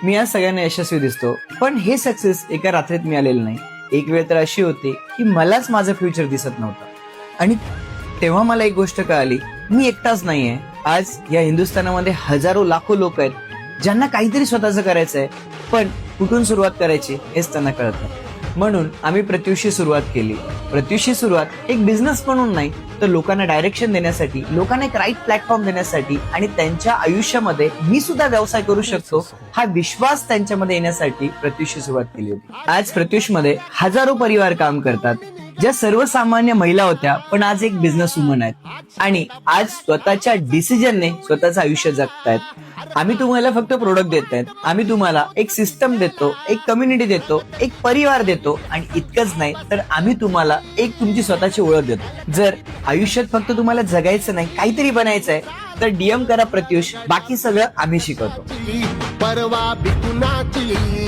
मी आज सगळ्यांना यशस्वी दिसतो, पण हे सक्सेस एका रात्रीत मिळालेलं नाही. एक वेळ तर अशी होती की मलाच माझं फ्युचर दिसत नव्हतं आणि तेव्हा मला एक गोष्ट कळाली, मी एकटाच नाहीये. आज या हिंदुस्थानामध्ये हजारो लाखो लोक आहेत ज्यांना काहीतरी स्वतःचं करायचंय, पण कुठून सुरुवात करायची हेच त्यांना कळत नाही. म्हणून आम्ही प्रत्युषची सुरुवात केली. प्रत्युषची सुरुवात एक बिझनेस म्हणून नाही, तर लोकांना डायरेक्शन देण्यासाठी, लोकांना एक राईट प्लॅटफॉर्म देण्यासाठी आणि त्यांच्या आयुष्यामध्ये मी सुद्धा व्यवसाय करू शकतो हा विश्वास त्यांच्यामध्ये येण्यासाठी प्रत्युषची सुरुवात केली होती. आज प्रत्युषमध्ये हजारो परिवार काम करतात, ज्या सर्वसामान्य महिला होत्या पण आज एक बिझनेस वुमन आहेत आणि आज स्वतःच्या डिसिजनने स्वतःचं आयुष्य जगतायत. आम्ही तुम्हाला फक्त प्रोडक्ट देत आहेत, आम्ही तुम्हाला एक सिस्टम देतो, एक कम्युनिटी देतो, एक परिवार देतो आणि इतकंच नाही तर आम्ही तुम्हाला एक तुमची स्वतःची ओळख देतो. जर आयुष्यात फक्त तुम्हाला जगायचं नाही, काहीतरी बनायचंय, तर डीएम करा प्रत्युष, बाकी सगळं आम्ही शिकवतो. परवा बिकुनाची